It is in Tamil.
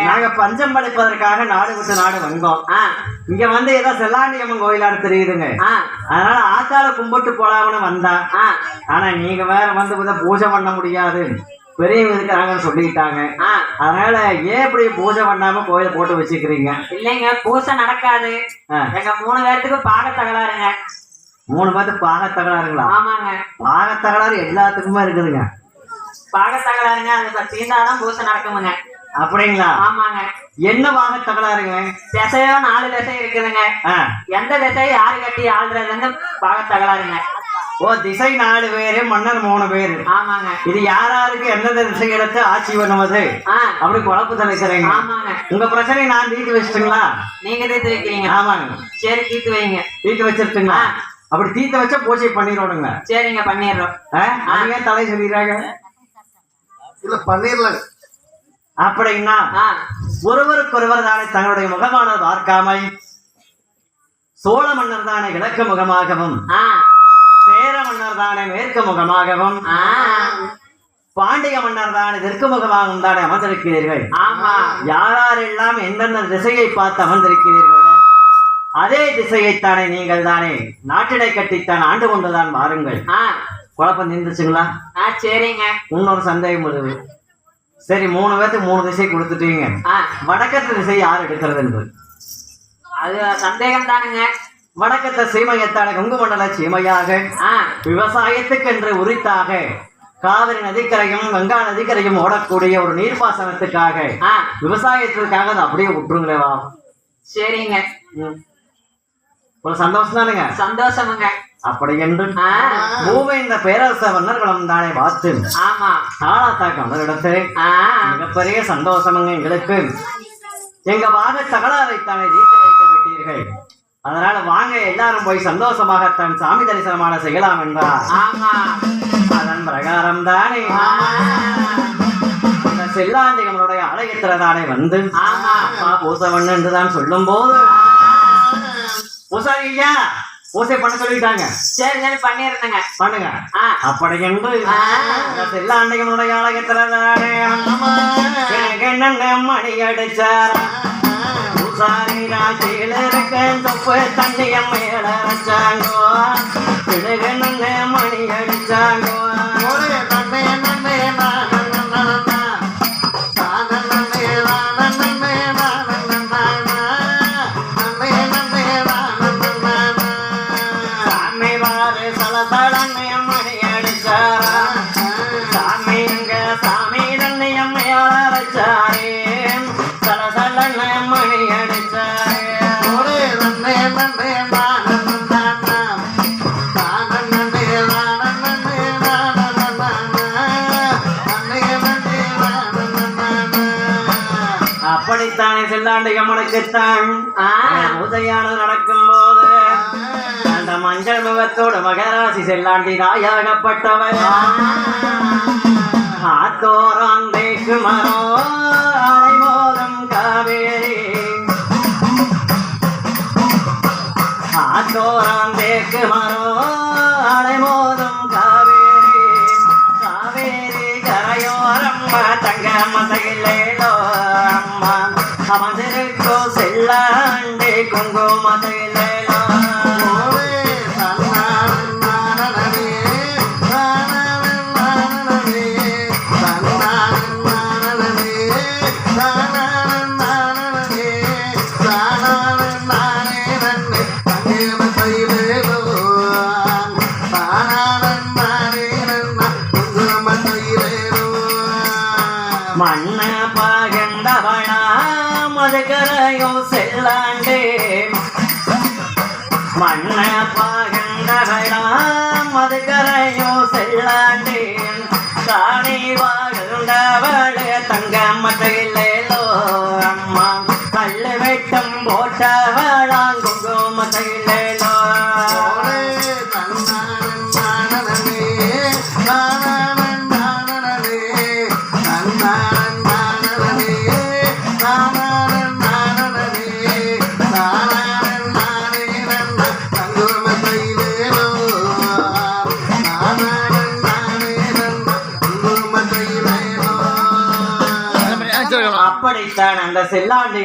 நாங்க பஞ்சம் படைப்பதற்காக நாடு விட்டு நாடு வந்தோம். இங்க வந்து ஏதோ செல்லாண்டியம்மன் கோயிலான்னு தெரியுதுங்க. அதனால ஆத்தால கும்பிட்டு போலாம்னு வந்தா. ஆனா நீங்க வேற வந்து பூஜை பண்ண முடியாது, பெரியவங்க இருக்கிறாங்கன்னு சொல்லிட்டாங்க. அதனால ஏன் இப்படி பூஜை பண்ணாம கோயில போட்டு வச்சுக்கிறீங்க? இல்லைங்க, பூஜை நடக்காது. எங்க 3 பேர்த்துக்கு பாக தகராறுங்க. 3 பேர்த்துக்கு பாக தகராறுங்களா? ஆமாங்க, பாக தகராறு எல்லாத்துக்குமே இருக்குதுங்க. பாக தகராறுங்க, அது தீர்ந்தாதான் பூஜை நடக்குமுங்க. அப்படிங்களா? ஆமாங்க. என்ன பாக தகராறுங்க? திசையோ 4 திசை இருக்குதுங்க. எந்த திசை யாரு கட்டி ஆள்றதுன்னு பாக தகராறுங்க. ஓ, திசை 4 பேரு, மன்னர் 3 பேரு. ஆமாங்க. இது யாராருக்கு எந்தெந்த திசை எடுத்து ஆட்சி பண்ணுவது அப்படி குழப்பு தலைக்கிறீங்க. ஆமாங்க. உங்க பிரச்சனை நான் தீர்த்து வச்சுட்டுங்களா? நீங்க தீர்த்து வைக்கிறீங்க? ஆமாங்க. சரி, தீர்த்து வைங்க. தீர்த்து வச்சிருட்டுங்களா? அப்படி தீர்த்து வச்சா பூஜை பண்ணிடுவோங்க. சரிங்க, பண்ணிடுறோம். அவங்க தலை சொல்லிடுறாங்க. இல்ல பண்ணிடலாம். அப்படின்னா ஒருவருக்கொருவர் தானே தங்களுடைய முகமானது பார்க்காமல் சோழ மன்னர் தானே கிழக்கு முகமாகவும், சேர மன்னர் தானே மேற்கு முகமாகவும், பாண்டிய மன்னர் தானே தெற்கு முகமாகவும் தானே அமர்ந்திருக்கிறீர்கள். யாரெல்லாம் எந்தெந்த திசையை பார்த்து அமர்ந்திருக்கிறீர்களோ அதே திசையைத்தானே நீங்கள் தானே நாட்டினை கட்டித்தான் ஆண்டு கொண்டுதான் வாருங்கள். குழப்பம் நின்றுச்சுங்களா? சரிங்க. இன்னொரு சந்தேகம் வருது. சரி, 3 பேருக்கு 3 திசை கொடுத்துட்டீங்க. வடக்கத்து திசை யார் எடுக்கிறது என்று அது சந்தேகம் தானுங்க. வடக்கத்தை சீமையத்தான கொங்கு மண்டல சீமையாக விவசாயத்துக்கென்று உரித்தாக காவிரி நதிக்கரையும் கங்கா நதிக்கரையும் ஓடக்கூடிய ஒரு நீர்ப்பாசனத்துக்காக விவசாயத்திற்காக அதை அப்படியே விட்டுருங்களேவா? சரிங்க. ஒரு சந்தோஷம் தானுங்க? சந்தோஷமுங்க. அப்படி என்று பூமி இந்த பேரரச வண்ணர்களும் தானே பார்த்து ஆளாத்தாக்கம் இடத்து மிகப்பெரிய சந்தோஷமுங்க எங்களுக்கு. எங்க பாக தகராறைத்தானே தீர்த்து வைத்து விட்டீர்கள். அதனால வாங்க எல்லாரும் போய் சந்தோஷமாக தன் சாமி தரிசனமான செய்யலாம் என்றார். அதன் பிரகாரம் தானே செல்லாண்டிகளுடைய ஆலயத்துல தானே வந்து பூசவன் என்றுதான் சொல்லும் போது பூசாரியா பூசை பண்ண சொல்லிட்டாங்க. சரி சரி, பண்ணிருந்தேங்க. பண்ணுங்க. அப்படி என்று செல்லாண்டிகளுடைய ஆலயத்துல தானே மணி அடிச்சார். பூசாரி ராஜியில இருக்க தொப்பு தண்ணிய மேல வச்சாங்கோ. மணி அடிச்சாங்கோ. அப்படித்தானே செல்லாண்டு அம்மனுக்குத்தான் பூஜையானது நடக்கும் போது அந்த மஞ்சள் முகத்தோடு மகராசி செல்லாண்டி தாயாகப்பட்டவர் ஆத்தோராம் தேக்கு மரோ அலைமோதும் காவேரி. ஆத்தோராம் தேக்கு மரோ அலைமோதும் காவேரி. காவேரி கரையோரம் தங்க மசையிலேலோ அம்மா அமர்ந்திருக்கோ செல்லாண்டே குங்குமத்திலேலோ. மண்ண பகந்தவனா மதுகரையோ செல்லாண்டே. மண்ண பகந்தவனா மதுகரையோ செல்லாண்டே. காணி வாழ்ந்தவளே தங்க மத்தையிலேலோ அம்மா. கல்லு வெட்டம் போட்டவளாம் குங்குமத்தையிலேலோ. அப்படித்தான் அந்த செல்லாண்டி